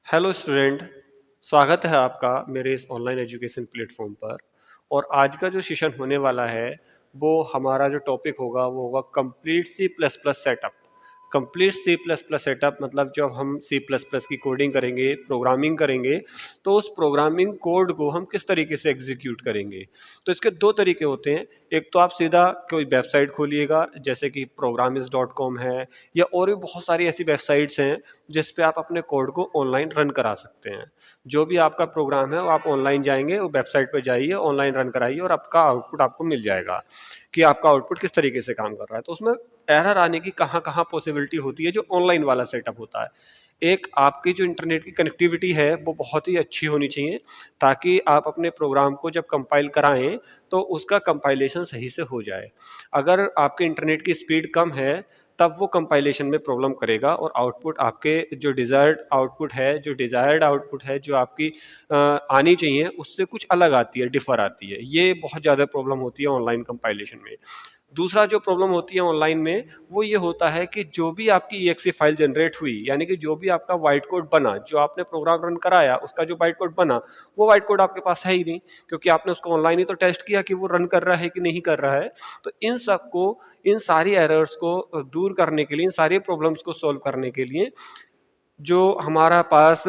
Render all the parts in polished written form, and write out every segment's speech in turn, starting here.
Hello student. स्वागत है आपका मेरे इस ऑनलाइन एजुकेशन प्लेटफॉर्म पर। और आज का जो सेशन होने वाला है वो हमारा जो टॉपिक होगा वो होगा complete C plus plus setup. Complete C plus plus setup मतलब जब हम सी प्लस प्लस की कोडिंग करेंगे, प्रोग्रामिंग करेंगे, तो उस प्रोग्रामिंग कोड को हम किस तरीके से एग्जीक्यूट करेंगे। तो इसके दो तरीके होते हैं। एक तो आप सीधा कोई वेबसाइट खोलिएगा जैसे कि programmis.com है, या और भी बहुत सारी ऐसी वेबसाइट्स हैं जिस पे आप अपने कोड को ऑनलाइन रन करा सकते हैं। जो भी आपका प्रोग्राम है वो आप ऑनलाइन जाएंगे, वो वेबसाइट पे जाइए, ऑनलाइन रन कराइए और आपका आउटपुट आपको मिल जाएगा कि आपका आउटपुट किस तरीके से काम कर रहा है। तो उसमें एरर आने की कहाँ कहाँ पॉसिबिलिटी होती है जो ऑनलाइन वाला सेटअप होता है। एक, आपकी जो इंटरनेट की कनेक्टिविटी है वो बहुत ही अच्छी होनी चाहिए ताकि आप अपने प्रोग्राम को जब कंपाइल कराएं तो उसका कंपाइलेशन सही से हो जाए। अगर आपके इंटरनेट की स्पीड कम है तब वो कंपाइलेशन में प्रॉब्लम करेगा और आउटपुट आपके जो डिज़ायर्ड आउटपुट है जो आपकी आनी चाहिए उससे कुछ अलग आती है, डिफर आती है। ये बहुत ज़्यादा प्रॉब्लम होती है ऑनलाइन कंपाइलेशन में। दूसरा जो प्रॉब्लम होती है ऑनलाइन में वो ये होता है कि जो भी आपकी EXE फाइल जनरेट हुई, यानी कि जो भी आपका वाइट कोड बना, जो आपने प्रोग्राम रन कराया उसका जो वाइट कोड बना, वो वाइट कोड आपके पास है ही नहीं, क्योंकि आपने उसको ऑनलाइन ही तो टेस्ट किया कि वो रन कर रहा है कि नहीं कर रहा है। तो इन सारी एरर्स को दूर करने के लिए, इन सारी प्रॉब्लम्स को सॉल्व करने के लिए जो हमारा पास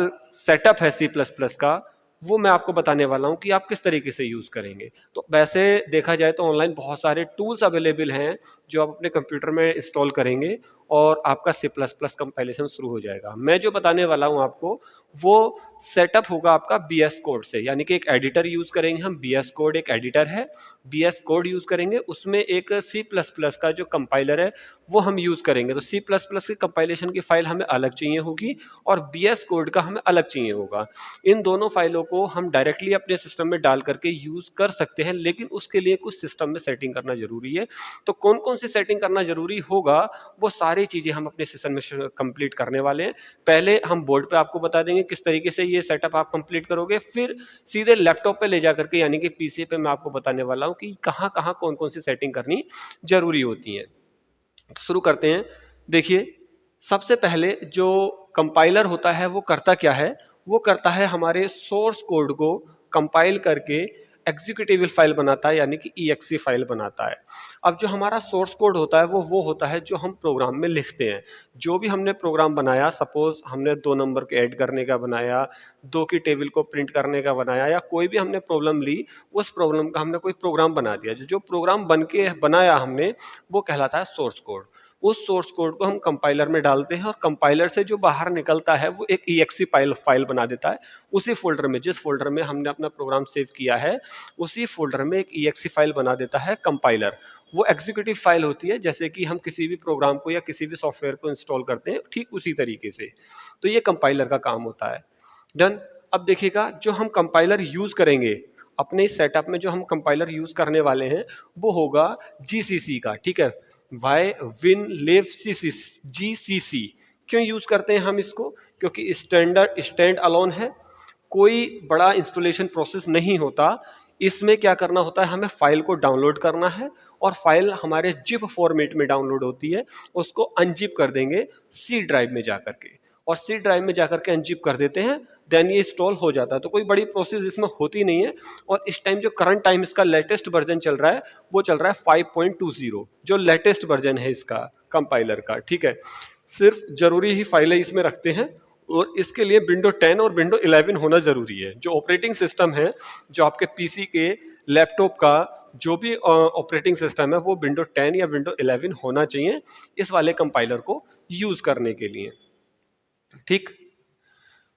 सेटअप है सी प्लस प्लस का, वो मैं आपको बताने वाला हूँ कि आप किस तरीके से यूज़ करेंगे। तो वैसे देखा जाए तो ऑनलाइन बहुत सारे टूल्स अवेलेबल हैं जो आप अपने कंप्यूटर में इंस्टॉल करेंगे और आपका सी प्लस प्लस कंपाइलेशन शुरू हो जाएगा। मैं जो बताने वाला हूँ आपको वो सेटअप होगा आपका BS कोड से, यानी कि एक एडिटर यूज़ करेंगे हम। BS कोड एक एडिटर है, BS कोड यूज़ करेंगे, उसमें एक सी प्लस प्लस का जो कंपाइलर है वो हम यूज़ करेंगे। तो सी प्लस प्लस की कंपाइलेशन की फाइल हमें अलग चाहिए होगी और BS कोड का हमें अलग चाहिए होगा। इन दोनों फाइलों को हम डायरेक्टली अपने सिस्टम में डाल करके यूज़ कर सकते हैं, लेकिन उसके लिए कुछ सिस्टम में सेटिंग करना जरूरी है। तो कौन कौन सी सेटिंग करना जरूरी होगा वो सारी चीज़ें हम अपने सिस्टम में कंप्लीट करने वाले हैं। पहले हम बोर्ड पे आपको बता देंगे किस तरीके से ये सेटअप आप कंप्लीट करोगे, फिर सीधे लैपटॉप पे ले जा करके यानी कि PC पे मैं आपको बताने वाला हूँ कि कहाँ कहाँ कौन कौन सी सेटिंग करनी जरूरी होती है। तो शुरू करते हैं। देखिए, सबसे पहले जो कंपाइलर होता है वो करता क्या है, वो करता है हमारे सोर्स कोड को कंपाइल करके एग्जीक्यूटेबल फाइल बनाता है, यानी कि EXE फाइल बनाता है। अब जो हमारा सोर्स कोड होता है वो होता है जो हम प्रोग्राम में लिखते हैं। जो भी हमने प्रोग्राम बनाया, सपोज हमने 2 नंबर के ऐड करने का बनाया, 2 की टेबल को प्रिंट करने का बनाया, या कोई भी हमने प्रॉब्लम ली, उस प्रॉब्लम का हमने कोई प्रोग्राम बना दिया। जो प्रोग्राम बन के बनाया हमने वो कहलाता है सोर्स कोड। उस सोर्स कोड को हम कंपाइलर में डालते हैं और कंपाइलर से जो बाहर निकलता है वो एक EXE फाइल बना देता है। उसी फोल्डर में, जिस फोल्डर में हमने अपना प्रोग्राम सेव किया है, उसी फोल्डर में एक EXE फाइल बना देता है कंपाइलर। वो एग्जीक्यूटिव फाइल होती है, जैसे कि हम किसी भी प्रोग्राम को या किसी भी सॉफ्टवेयर को इंस्टॉल करते हैं, ठीक उसी तरीके से। तो ये कंपाइलर का काम होता है। डन। अब देखिएगा, जो हम कंपाइलर यूज करेंगे अपने इस सेटअप में, जो हम कंपाइलर यूज करने वाले हैं वो होगा GCC का। ठीक है, वाई विन लिव GCC। क्यों यूज करते हैं हम इसको? क्योंकि स्टैंड अलोन है, कोई बड़ा इंस्टॉलेशन प्रोसेस नहीं होता। इसमें क्या करना होता है, हमें फाइल को डाउनलोड करना है और फाइल हमारे जिप फॉर्मेट में डाउनलोड होती है। उसको अनजिप कर देंगे C ड्राइव में जाकर के, और C ड्राइव में जाकर के अनजिप कर देते हैं, देन ये इंस्टॉल हो जाता है। तो कोई बड़ी प्रोसेस इसमें होती नहीं है। और इस टाइम जो करंट टाइम इसका लेटेस्ट वर्जन चल रहा है वो चल रहा है 5.20, जो लेटेस्ट वर्जन है इसका कंपाइलर का। ठीक है, सिर्फ जरूरी ही फाइलें इसमें रखते हैं और इसके लिए विंडो 10 और विंडो 11 होना जरूरी है। जो ऑपरेटिंग सिस्टम है, जो आपके PC के, लैपटॉप का जो भी ऑपरेटिंग सिस्टम है वो विंडो 10 या विंडो 11 होना चाहिए इस वाले कंपाइलर को यूज करने के लिए। ठीक,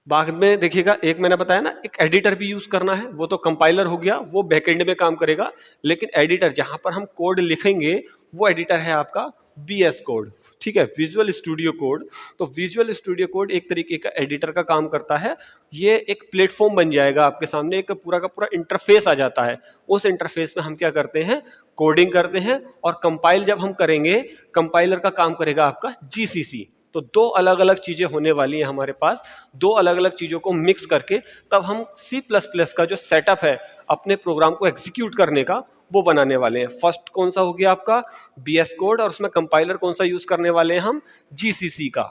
बाद में देखिएगा, एक मैंने बताया ना एक एडिटर भी यूज करना है। वो तो कंपाइलर हो गया, वो बैकएंड में काम करेगा, लेकिन एडिटर जहां पर हम कोड लिखेंगे वो एडिटर है आपका BS कोड। ठीक है, विजुअल स्टूडियो कोड। तो विजुअल स्टूडियो कोड एक तरीके का एडिटर का काम करता है। ये एक प्लेटफॉर्म बन जाएगा आपके सामने, एक पूरा का पूरा इंटरफेस आ जाता है। उस इंटरफेस में हम क्या करते हैं, कोडिंग करते हैं, और कंपाइल जब हम करेंगे, कंपाइलर का काम करेगा आपका GCC। तो दो अलग अलग चीजें होने वाली हैं हमारे पास। दो अलग अलग चीजों को मिक्स करके तब हम C++ का जो सेटअप है अपने प्रोग्राम को एग्जीक्यूट करने का, वो बनाने वाले हैं। फर्स्ट कौन सा हो गया आपका BS कोड, और उसमें कंपाइलर कौन सा यूज करने वाले हैं हम, GCC का।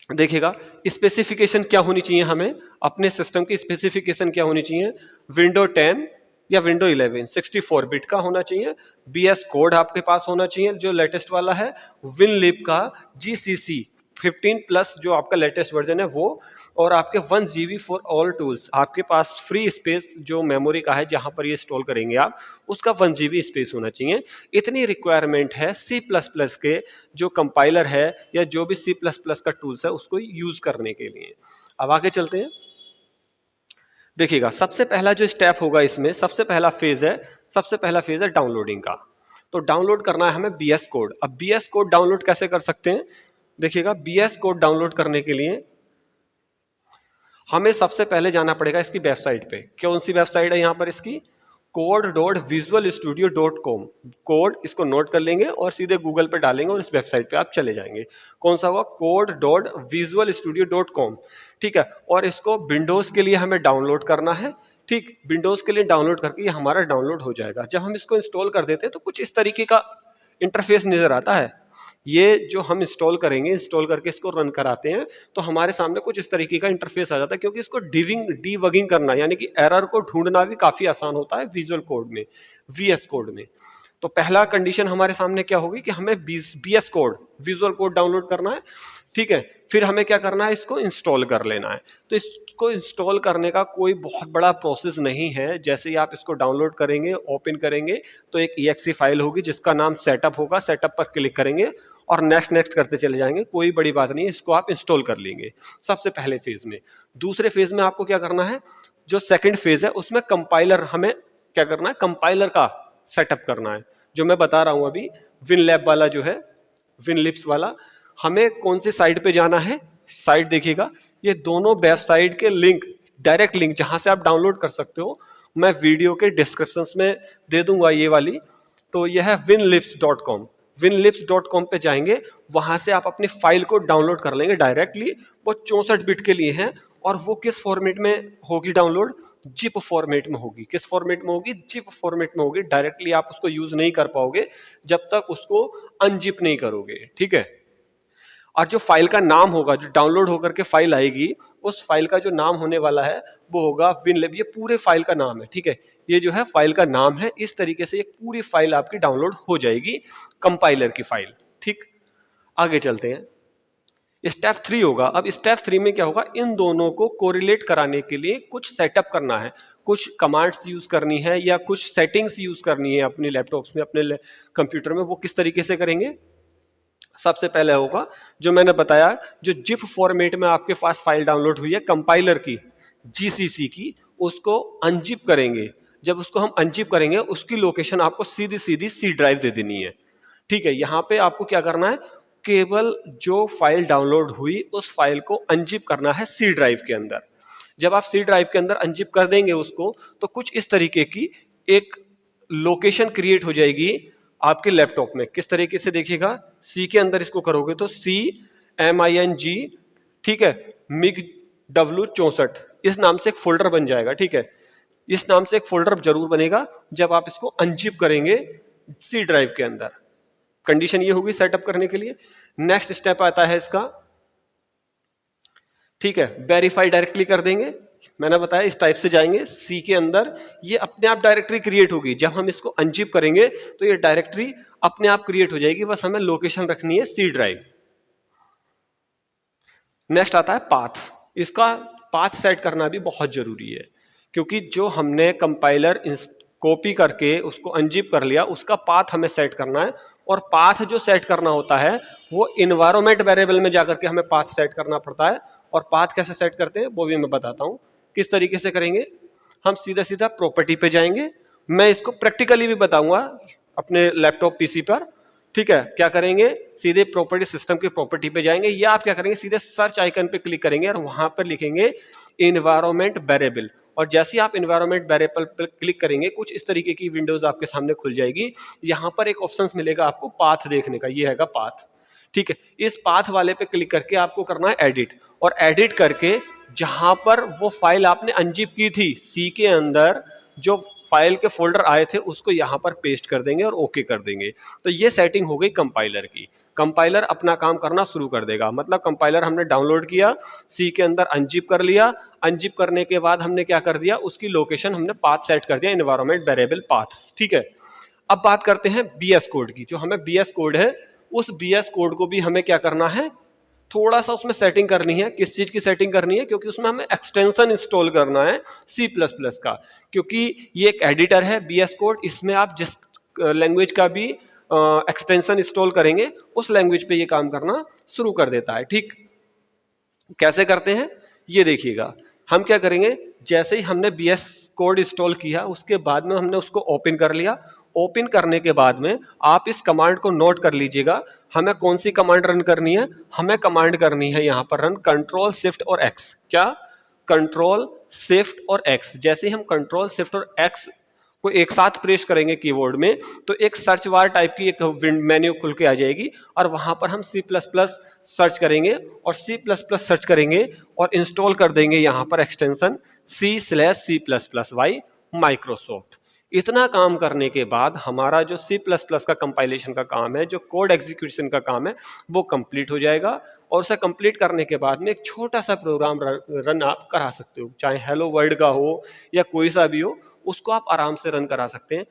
देखिएगा स्पेसिफिकेशन क्या होनी चाहिए, हमें अपने सिस्टम की स्पेसिफिकेशन क्या होनी चाहिए, विंडो 10 या विंडो 11 64 बिट का होना चाहिए, बीएस कोड आपके पास होना चाहिए जो लेटेस्ट वाला है, विनलिब का जीसीसी 15 प्लस जो आपका लेटेस्ट वर्जन है वो, और आपके 1 GB फॉर ऑल टूल्स, आपके पास फ्री स्पेस जो मेमोरी का है जहां पर ये इंस्टॉल करेंगे आप, उसका 1 GB स्पेस होना चाहिए। इतनी रिक्वायरमेंट है सी प्लस प्लस के जो कंपाइलर है या जो भी सी प्लस प्लस का टूल्स है उसको यूज करने के लिए। अब आगे चलते हैं। देखिएगा सबसे पहला जो स्टेप होगा इसमें, सबसे पहला फेज है डाउनलोडिंग का। तो डाउनलोड करना है हमें बीएस कोड। अब बीएस कोड डाउनलोड कैसे कर सकते हैं, देखिएगा बीएस कोड डाउनलोड करने के लिए हमें सबसे पहले जाना पड़ेगा इसकी वेबसाइट पे। कौन सी वेबसाइट है यहाँ पर इसकी, code.visualstudio.com। कोड इसको नोट कर लेंगे और सीधे गूगल पे डालेंगे और इस वेबसाइट पे आप चले जाएंगे। कौन सा हुआ, code.visualstudio.com। ठीक है, और इसको विंडोज के लिए हमें डाउनलोड करना है। ठीक, विंडोज के लिए डाउनलोड करके ये हमारा डाउनलोड हो जाएगा। जब हम इसको इंस्टॉल कर देते हैं तो कुछ इस तरीके का इंटरफेस नजर आता है। ये जो हम इंस्टॉल करेंगे, इंस्टॉल करके इसको रन कराते हैं तो हमारे सामने कुछ इस तरीके का इंटरफेस आ जाता है, क्योंकि इसको डीबगिंग करना यानी कि एरर को ढूंढना भी काफी आसान होता है विजुअल कोड में, वीएस कोड में। तो पहला कंडीशन हमारे सामने क्या होगी कि हमें VS code, visual code download करना है। ठीक है, फिर हमें क्या करना है, इसको इंस्टॉल कर लेना है। तो इसको इंस्टॉल करने का कोई बहुत बड़ा प्रोसेस नहीं है। जैसे ही आप इसको डाउनलोड करेंगे, ओपन करेंगे तो एक EXE फाइल होगी जिसका नाम सेटअप होगा, सेटअप पर क्लिक करेंगे और नेक्स्ट नेक्स्ट करते चले जाएंगे। कोई बड़ी बात नहीं है, इसको आप इंस्टॉल कर लेंगे सबसे पहले फेज में। दूसरे फेज में आपको क्या करना है, जो सेकंड फेज है उसमें कंपाइलर, हमें क्या करना है, कंपाइलर का सेटअप करना है। जो मैं बता रहा हूं अभी, विनलैब वाला जो है, विनलिब्स वाला, हमें कौन सी साइट पे जाना है, साइट देखिएगा, ये दोनों वेबसाइट के लिंक, डायरेक्ट लिंक जहां से आप डाउनलोड कर सकते हो, मैं वीडियो के डिस्क्रिप्शन में दे दूंगा ये वाली। तो यह है winlibs.com। winlibs.com पे जाएंगे, वहां से आप अपनी फाइल को डाउनलोड कर लेंगे डायरेक्टली। वो 64 बिट के लिए है और वो किस फॉर्मेट में होगी डाउनलोड, जिप फॉर्मेट में होगी। किस फॉर्मेट में होगी, जिप फॉर्मेट में होगी। डायरेक्टली आप उसको यूज नहीं कर पाओगे जब तक उसको अनजिप नहीं करोगे। ठीक है, और जो फाइल का नाम होगा, जो डाउनलोड होकर के फाइल आएगी, उस फाइल का जो नाम होने वाला है वो होगा विनलिब। ये पूरे फाइल का नाम है। ठीक है, ये जो है फाइल का नाम है। इस तरीके से ये पूरी फाइल आपकी डाउनलोड हो जाएगी, कंपाइलर की फाइल। ठीक, आगे चलते हैं। स्टेप 3 होगा। अब स्टेप 3 में क्या होगा, इन दोनों को कोरिलेट कराने के लिए कुछ सेटअप करना है, कुछ कमांड्स यूज करनी है या कुछ सेटिंग्स यूज करनी है अपने लैपटॉप्स में, अपने कंप्यूटर में। वो किस तरीके से करेंगे, सबसे पहले होगा जो मैंने बताया, जो जिप फॉर्मेट में आपके पास फाइल डाउनलोड हुई है कंपाइलर की, जीसीसी की, उसको अनजिप करेंगे। जब उसको हम अनजिप करेंगे, उसकी लोकेशन आपको सीधी सीधी सी ड्राइव दे देनी है। ठीक है, यहां पे आपको क्या करना है, केवल जो फाइल डाउनलोड हुई उस फाइल को अनजिप करना है सी ड्राइव के अंदर। जब आप सी ड्राइव के अंदर अनजिप कर देंगे उसको, तो कुछ इस तरीके की एक लोकेशन क्रिएट हो जाएगी आपके लैपटॉप में। किस तरीके से, देखिएगा, सी के अंदर इसको करोगे तो CMING, ठीक है, MIG-W64 इस नाम से एक फोल्डर बन जाएगा। ठीक है, इस नाम से एक फोल्डर जरूर बनेगा जब आप इसको अनजिप करेंगे सी ड्राइव के अंदर। कंडीशन ये होगी सेटअप करने के लिए। नेक्स्ट स्टेप आता है इसका, ठीक है, वेरीफाई डायरेक्टली कर देंगे। मैंने बताया इस टाइप से जाएंगे सी के अंदर, ये अपने आप डायरेक्टरी क्रिएट होगी। जब हम इसको अनजिप करेंगे तो ये डायरेक्टरी अपने आप क्रिएट हो जाएगी, बस हमें लोकेशन रखनी है सी ड्राइव। नेक्स्ट आता है पाथ। इसका पाथ सेट करना भी बहुत जरूरी है, क्योंकि जो हमने कंपाइलर कॉपी करके उसको अनजिप कर लिया, उसका पाथ हमें सेट करना है। और पाथ जो सेट करना होता है वो इन्वायरमेंट वेरिएबल में जाकर के हमें पाथ सेट करना पड़ता है। और पाथ कैसे सेट करते हैं वो भी मैं बताता हूं किस तरीके से करेंगे। हम सीधा सीधा प्रॉपर्टी पे जाएंगे, मैं इसको प्रैक्टिकली भी बताऊंगा अपने लैपटॉप पीसी पर। ठीक है, क्या करेंगे, सीधे प्रॉपर्टी, सिस्टम की प्रॉपर्टी पे जाएंगे, या आप क्या करेंगे, सीधे सर्च आइकन पे क्लिक करेंगे और वहां पर लिखेंगे इन्वायरमेंट वेरिएबल। और जैसे ही आप इन्वायरमेंट वेरिएबल पर क्लिक करेंगे, कुछ इस तरीके की विंडोज आपके सामने खुल जाएगी। यहां पर एक ऑप्शन मिलेगा आपको पाथ देखने का, ये हैगा पाथ। ठीक है, इस पाथ वाले पे क्लिक करके आपको करना है एडिट, और एडिट करके जहां पर वो फाइल आपने अनजिप की थी सी के अंदर, जो फाइल के फोल्डर आए थे उसको यहाँ पर पेस्ट कर देंगे और ओके कर देंगे। तो ये सेटिंग हो गई कंपाइलर की। कंपाइलर अपना काम करना शुरू कर देगा, मतलब कंपाइलर हमने डाउनलोड किया, सी के अंदर अनजिप कर लिया, अनजिप करने के बाद हमने क्या कर दिया, उसकी लोकेशन हमने पाथ सेट कर दिया, एनवायरमेंट वेरिएबल पाथ, ठीक है। अब बात करते हैं बीएस कोड की। जो हमें बीएस कोड है, उस बीएस कोड को भी हमें क्या करना है, थोड़ा सा उसमें सेटिंग करनी है। किस चीज की सेटिंग करनी है, क्योंकि उसमें हमें एक्सटेंशन इंस्टॉल करना है सी प्लस प्लस का, क्योंकि ये एक एडिटर है बीएस कोड, इसमें आप जिस लैंग्वेज का भी एक्सटेंशन इंस्टॉल करेंगे उस लैंग्वेज पे ये काम करना शुरू कर देता है, ठीक। कैसे करते हैं ये देखिएगा। हम क्या करेंगे, जैसे ही हमने बीएस कोड इंस्टॉल किया उसके बाद में हमने उसको ओपन कर लिया। ओपन करने के बाद में आप इस कमांड को नोट कर लीजिएगा। हमें कौन सी कमांड रन करनी है, हमें कमांड करनी है यहाँ पर रन कंट्रोल शिफ्ट और एक्स। क्या, कंट्रोल शिफ्ट और एक्स। जैसे ही हम कंट्रोल शिफ्ट और एक्स को एक साथ प्रेस करेंगे कीबोर्ड में, तो एक सर्च बार टाइप की एक मेन्यू खुल के आ जाएगी और वहां पर हम C++ सर्च करेंगे और C++ सर्च करेंगे और इंस्टॉल कर देंगे यहाँ पर एक्सटेंशन C/C++y माइक्रोसॉफ्ट। इतना काम करने के बाद हमारा जो C++ का कंपाइलेशन का काम है, जो कोड एग्जीक्यूशन का काम है, वो कंप्लीट हो जाएगा। और उसे कंप्लीट करने के बाद में एक छोटा सा प्रोग्राम रन आप करा सकते हो, चाहे हेलो वर्ल्ड का हो या कोई सा भी हो, उसको आप आराम से रन करा सकते हैं।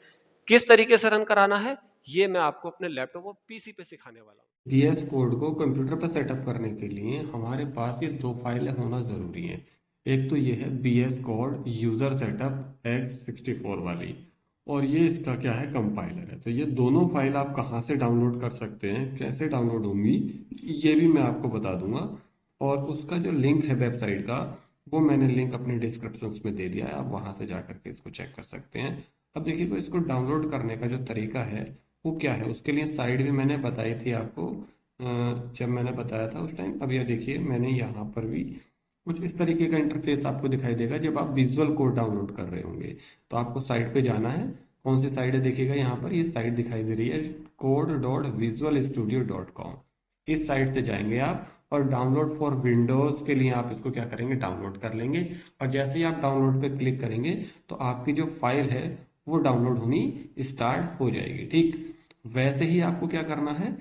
किस तरीके से रन कराना है ये मैं आपको अपने लैपटॉप और पीसी पे सिखाने वाला हूँ। बीएस कोड को कंप्यूटर पर सेटअप करने के लिए हमारे पास ये दो फाइलें होना जरूरी है। एक तो ये है BS code user setup x64 वाली, और ये इसका क्या है, कंपाइलर है। तो ये दोनों फाइल आप कहाँ से डाउनलोड कर सकते हैं, कैसे डाउनलोड होंगी, ये भी मैं आपको बता दूंगा। और उसका जो लिंक है वेबसाइट का, वो मैंने लिंक अपने डिस्क्रिप्शन में दे दिया है, आप वहां से जा करके इसको चेक कर सकते हैं। अब देखिए को इसको डाउनलोड करने का जो तरीका है वो क्या है, उसके लिए साइड भी मैंने बताई थी आपको जब मैंने बताया था उस टाइम। अब ये देखिए मैंने यहाँ पर भी कुछ इस तरीके का इंटरफेस आपको दिखाई देगा। जब आप विजुअल कोड डाउनलोड कर रहे होंगे तो आपको साइट पे जाना है। कौन सी साइट है देखिएगा, यहाँ पर ये साइट दिखाई दे रही है code.visualstudio.com। इस साइट से जाएंगे आप और डाउनलोड फॉर विंडोज के लिए आप इसको क्या करेंगे, डाउनलोड कर लेंगे। और जैसे ही आप डाउनलोड पे क्लिक करेंगे तो आपकी जो फाइल है वो डाउनलोड होनी स्टार्ट हो जाएगी, ठीक। वैसे ही आपको क्या करना है,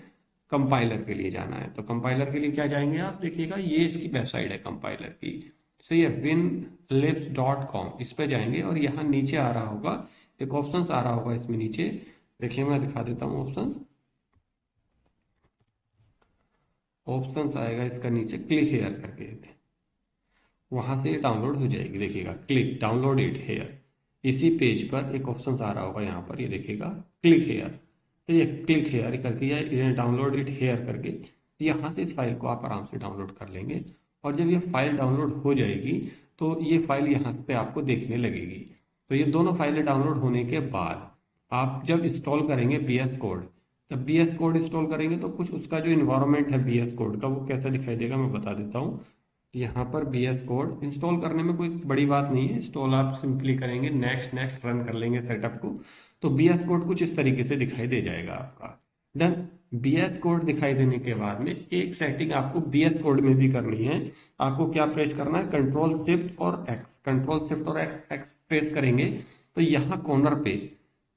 कंपाइलर के लिए जाना है। तो कंपाइलर के लिए क्या जाएंगे आप, देखिएगा ये इसकी वेबसाइट है कंपाइलर की, सही है, winlibs.com। इस पे जाएंगे और यहाँ नीचे आ रहा होगा एक ऑप्शन आ रहा होगा, इसमें नीचे देखिए मैं दिखा देता हूँ ऑप्शंस आएगा इसका नीचे, क्लिक हेयर करके वहां से डाउनलोड हो जाएगी। देखिएगा क्लिक डाउनलोड इट हेयर, इसी पेज पर एक ऑप्शन आ रहा होगा यहाँ पर, ये देखिएगा क्लिक हेयर। तो ये क्लिक हेयर करके या डाउनलोड इट हेयर करके यहाँ से इस फाइल को आप आराम से डाउनलोड कर लेंगे। और जब ये फाइल डाउनलोड हो जाएगी तो ये फाइल यहाँ पे आपको देखने लगेगी। तो ये दोनों फाइलें डाउनलोड होने के बाद आप जब इंस्टॉल करेंगे बीएस कोड, जब बीएस कोड इंस्टॉल करेंगे तो कुछ उसका जो इन्वायरमेंट है बीएस कोड का वो कैसा दिखाई देगा मैं बता देता हूँ। यहाँ पर बीएस कोड इंस्टॉल करने में कोई बड़ी बात नहीं है, इंस्टॉल आप सिंपली करेंगे, नेक्स्ट नेक्स्ट रन कर लेंगे सेटअप को, तो बीएस कोड कुछ इस तरीके से दिखाई दे जाएगा आपका। डन। बीएस कोड दिखाई देने के बाद में एक सेटिंग आपको बीएस कोड में भी करनी है। आपको क्या प्रेस करना है, कंट्रोल शिफ्ट और एक्स, कंट्रोल शिफ्ट और एक्स प्रेस करेंगे तो यहाँ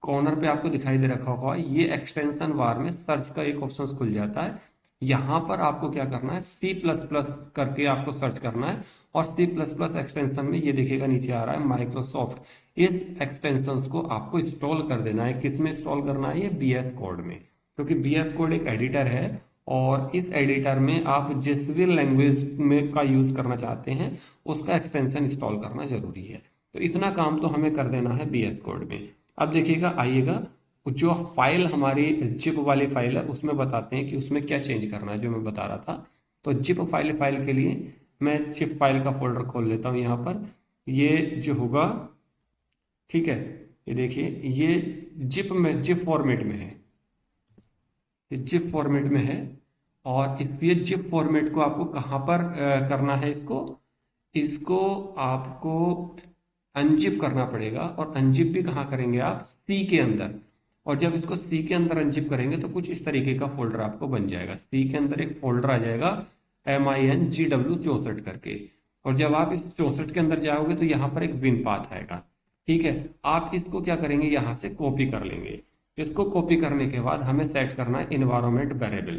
कॉर्नर पे आपको दिखाई दे रखा होगा ये एक्सटेंशन बार में सर्च का एक ऑप्शन खुल जाता है। यहाँ पर आपको क्या करना है, C++ करके आपको सर्च करना है और C++ एक्सटेंशन में ये देखिएगा नीचे आ रहा है माइक्रोसॉफ्ट। इस एक्सटेंशन को आपको इंस्टॉल कर देना है। किस में इंस्टॉल करना है, ये बीएस कोड में, क्योंकि बीएस कोड एक एडिटर है और इस एडिटर में आप जिस भी लैंग्वेज में का यूज करना चाहते हैं उसका एक्सटेंशन इंस्टॉल करना जरूरी है। तो इतना काम तो हमें कर देना है बीएस कोड में। अब देखिएगा आइएगा जो फाइल हमारी जिप वाली फाइल है उसमें बताते हैं कि उसमें क्या चेंज करना है जो मैं बता रहा था। तो जिप फाइल के लिए मैं जिप फाइल का फोल्डर खोल लेता हूं यहाँ पर, ये जो होगा, ठीक है, ये देखिए ये जिप फॉर्मेट में है, ये जिप फॉर्मेट में है। और ये जिप फॉर्मेट को आपको कहाँ पर करना है, इसको आपको अनजिप करना पड़ेगा। और अनजिप भी कहाँ करेंगे आप, सी के अंदर। और जब इसको सी के अंदर अनजिप करेंगे तो कुछ इस तरीके का फोल्डर आपको बन जाएगा। सी के अंदर एक फोल्डर आ जाएगा MINGW 64 करके। और जब आप इस 64 के अंदर जाओगे तो यहाँ पर एक विन पाथ आएगा, ठीक है। आप इसको क्या करेंगे, यहाँ से कॉपी कर लेंगे। इसको कॉपी करने के बाद हमें सेट करना है इन्वायरमेंट वेरिएबल।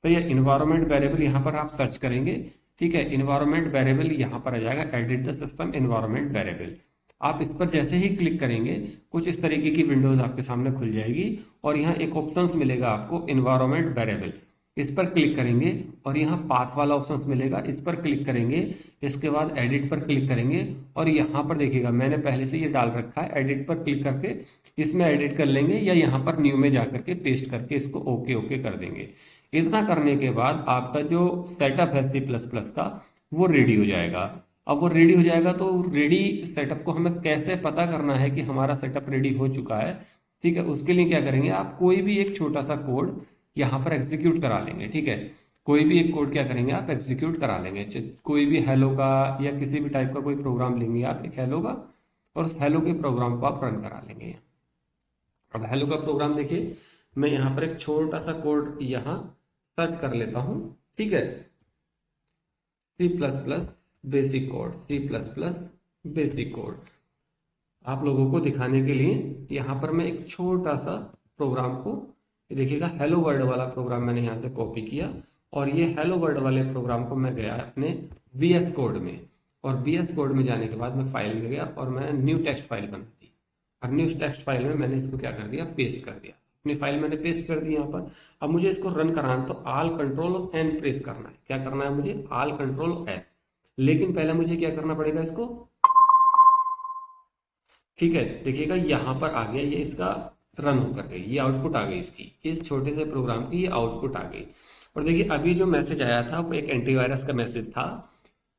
तो ये इन्वायरमेंट वेरिएबल यहाँ पर आप सर्च करेंगे। ठीक है, इन्वायरमेंट वेरिएबल यहाँ पर आ जाएगा, edit the system environment variable. आप इस पर जैसे ही क्लिक करेंगे कुछ इस तरीके की विंडोज आपके सामने खुल जाएगी, और यहाँ एक ऑप्शन मिलेगा आपको इन्वायरमेंट वेरिएबल। इस पर क्लिक करेंगे और यहाँ पाथ वाला ऑप्शन मिलेगा, इस पर क्लिक करेंगे। इसके बाद एडिट पर क्लिक करेंगे और यहाँ पर देखिएगा मैंने पहले से ये डाल रखा है, एडिट पर क्लिक करके इसमें एडिट कर लेंगे, या यहाँ पर न्यू में जाकर के पेस्ट करके इसको ओके ओके कर देंगे। इतना करने के बाद आपका जो सेटअप है सी प्लस प्लस का, वो रेडी हो जाएगा। अब वो रेडी हो जाएगा तो रेडी सेटअप को हमें कैसे पता करना है कि हमारा सेटअप रेडी हो चुका है। ठीक है, उसके लिए क्या करेंगे, आप कोई भी एक छोटा सा कोड यहाँ पर एग्जीक्यूट करा लेंगे। ठीक है, कोई भी एक कोड क्या करेंगे, आप एग्जीक्यूट करा लेंगे। कोई भी हेलो का या किसी भी टाइप का कोई प्रोग्राम लेंगे आप एक हेलो का, और उस हेलो के प्रोग्राम को आप रन करा लेंगे। अब हेलो का प्रोग्राम देखिए, मैं यहाँ पर एक छोटा सा कोड यहाँ सर्च कर लेता हूँ। ठीक है, C plus plus basic code, C plus plus basic code, आप लोगों को दिखाने के लिए यहाँ पर मैं एक छोटा सा प्रोग्राम को, ये देखिएगा हेलो वर्ल्ड वाला प्रोग्राम मैंने यहाँ से कॉपी किया, और ये हेलो वर्ल्ड वाले प्रोग्राम को मैं गया अपने VS कोड में, और VS कोड में जाने के बाद मैं फाइल में गया और मैंने न्यू टेक्स्ट फाइल बना दी। और न्यू टेक्स्ट फाइल में मैंने इसको क्या कर दिया, पेस्ट कर दिया। अपनी फाइल मैंने पेस्ट कर दी यहाँ पर। अब मुझे इसको रन कराना है तो ऑल कंट्रोल एन प्रेस करना है। क्या करना है मुझे, ऑल कंट्रोल एस। लेकिन पहले मुझे क्या करना पड़ेगा इसको, ठीक है, देखिएगा यहाँ पर आ गया, ये इसका रन होकर गई, ये आउटपुट आ गई इसकी, इस छोटे से प्रोग्राम की ये आउटपुट आ गई। और देखिए अभी जो मैसेज आया था वो एक एंटीवायरस का मैसेज था,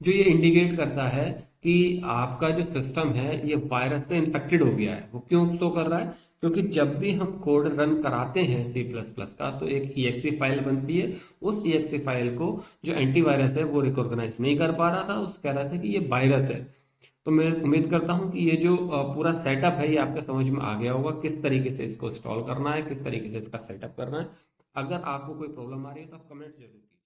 जो ये इंडिकेट करता है कि आपका जो सिस्टम है ये वायरस से इन्फेक्टेड हो गया है। वो क्यों शो कर रहा है, क्योंकि जब भी हम कोड रन कराते हैं सी प्लस प्लस का तो एक EXE फाइल बनती है। उस EXE फाइल को जो एंटीवायरस है वो रिकॉग्नाइज नहीं कर पा रहा था, उस कह रहा था कि ये वायरस है। तो मैं उम्मीद करता हूं कि ये जो पूरा सेटअप है ये आपके समझ में आ गया होगा, किस तरीके से इसको इंस्टॉल करना है, किस तरीके से इसका सेटअप करना है। अगर आपको कोई प्रॉब्लम आ रही है तो आप कमेंट जरूर कीजिए।